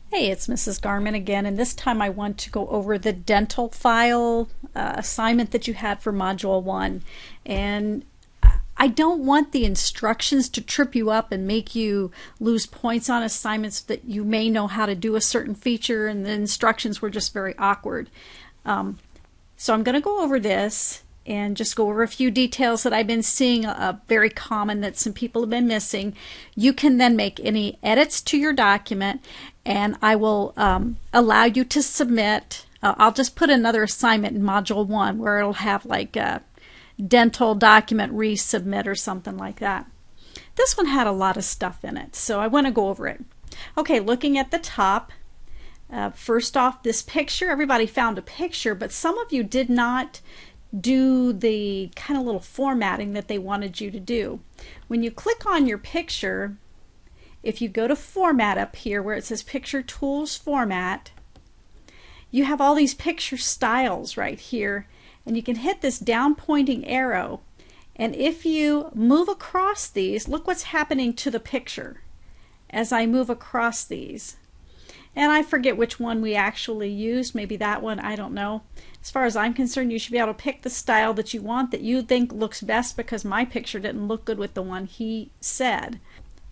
Hey, it's Mrs. Garman again, and this time I want to go over the dental file assignment that you had for Module 1. And I don't want the instructions to trip you up and make you lose points on assignments that you may know how to do a certain feature and the instructions were just very awkward. So I'm going to go over this and just go over a few details that I've been seeing very common that some people have been missing. You can then make any edits to your document, and I will allow you to submit. I'll just put another assignment in Module 1 where it'll have like a dental document resubmit or something like that. This one had a lot of stuff in it, so I want to go over it. Okay, looking at the top, first off, this picture. Everybody found a picture, but some of you did not do the kind of little formatting that they wanted you to do. When you click on your picture, if you go to Format up here where it says Picture Tools Format, you have all these picture styles right here, and you can hit this down pointing arrow, and if you move across these, look what's happening to the picture as I move across these. And I forget which one we actually used, maybe that one, I don't know. As far as I'm concerned, you should be able to pick the style that you want, that you think looks best, because my picture didn't look good with the one he said.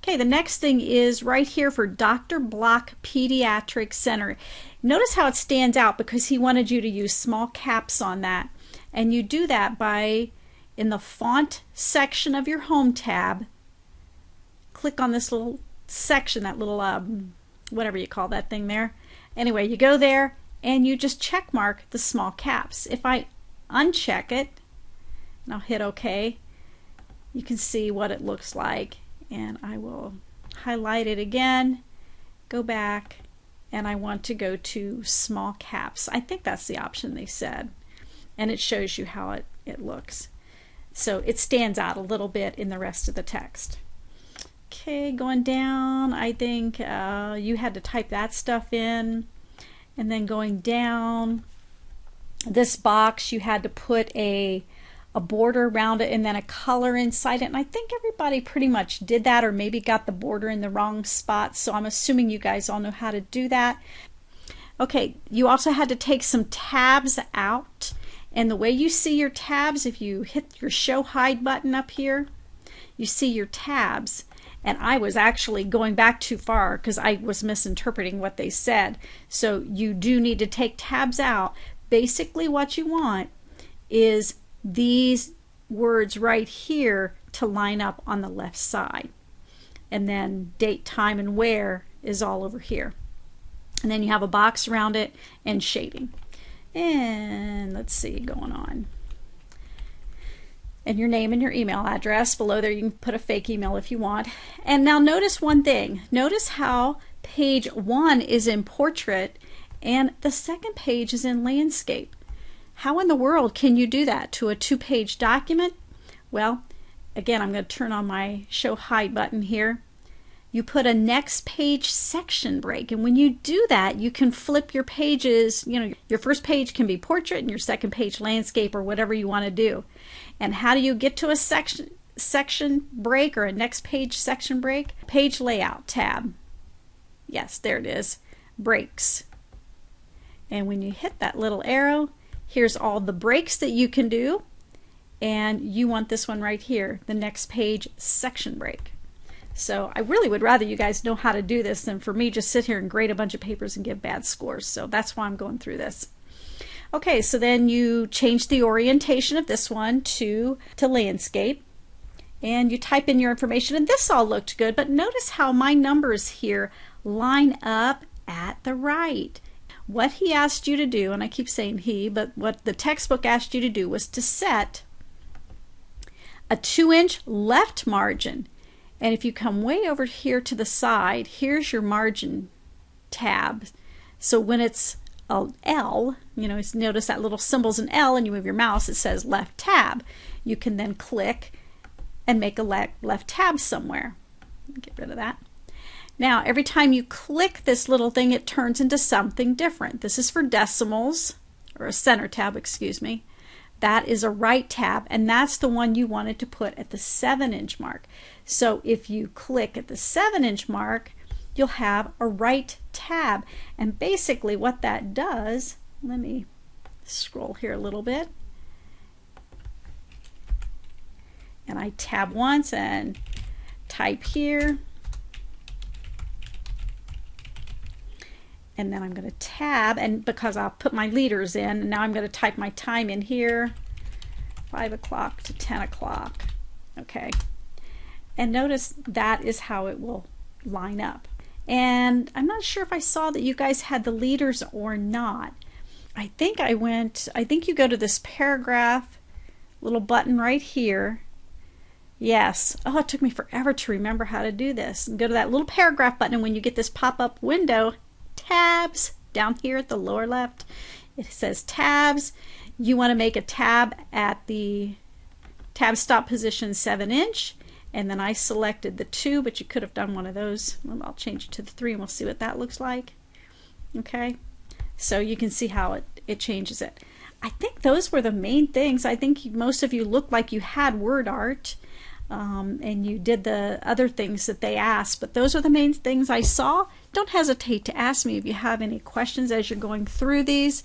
Okay, the next thing is right here for Dr. Block Pediatric Center. Notice how it stands out because he wanted you to use small caps on that. And you do that by, in the font section of your Home tab, click on this little section, that little whatever you call that thing there. Anyway, you go there and you just check mark the small caps. If I uncheck it, and I'll hit OK, you can see what it looks like. And I will highlight it again, go back, and I want to go to small caps. I think that's the option they said. And it shows you how it looks. So it stands out a little bit in the rest of the text. Okay, going down, I think you had to type that stuff in. And then going down, this box, you had to put a border around it and then a color inside it. And I think everybody pretty much did that, or maybe got the border in the wrong spot. So I'm assuming you guys all know how to do that. Okay, you also had to take some tabs out. And the way you see your tabs, if you hit your Show Hide button up here, you see your tabs. And I was actually going back too far because I was misinterpreting what they said. So you do need to take tabs out. Basically what you want is these words right here to line up on the left side. And then date, time, and where is all over here. And then you have a box around it and shading. And let's see, going on. And your name and your email address. Below there you can put a fake email if you want. And now notice one thing. Notice how page 1 is in portrait and the second page is in landscape. How in the world can you do that to a 2-page document? Well, again, I'm going to turn on my Show Hide button here. You put a next page section break, and when you do that, you can flip your pages. You know, your first page can be portrait and your second page landscape, or whatever you want to do. And how do you get to a section break or a next page section break? Page layout tab. Yes, there it is. Breaks. And when you hit that little arrow, here's all the breaks that you can do. And you want this one right here, the next page section break. So I really would rather you guys know how to do this than for me just sit here and grade a bunch of papers and give bad scores. So that's why I'm going through this. Okay, so then you change the orientation of this one to landscape, and you type in your information, and this all looked good, but notice how my numbers here line up at the right. What he asked you to do, and I keep saying he, but what the textbook asked you to do was to set a 2-inch left margin. And if you come way over here to the side, here's your margin tab. So when it's a L, you know, notice that little symbol's an L, and you move your mouse, it says left tab. You can then click and make a left tab somewhere. Get rid of that. Now, every time you click this little thing, it turns into something different. This is for decimals, or a center tab, excuse me. That is a right tab, and that's the one you wanted to put at the 7-inch mark. So if you click at the 7-inch mark, you'll have a right tab tab. And basically what that does, let me scroll here a little bit, and I tab once and type here, and then I'm going to tab, and because I'll put my liters in, and now I'm going to type my time in here, 5 o'clock to 10 o'clock. Okay, and notice that is how it will line up. And I'm not sure if I saw that you guys had the liters or not. I think you go to this paragraph little button right here. Yes. Oh, it took me forever to remember how to do this. Go to that little paragraph button, and when you get this pop-up window, tabs, down here at the lower left, it says tabs. You want to make a tab at the tab stop position 7-inch, and then I selected the 2, but you could have done one of those. Well, I'll change it to the 3 and we'll see what that looks like. Okay, so you can see how it changes it. I think those were the main things. I think most of you looked like you had word art, and you did the other things that they asked, but those are the main things I saw. Don't hesitate to ask me if you have any questions as you're going through these.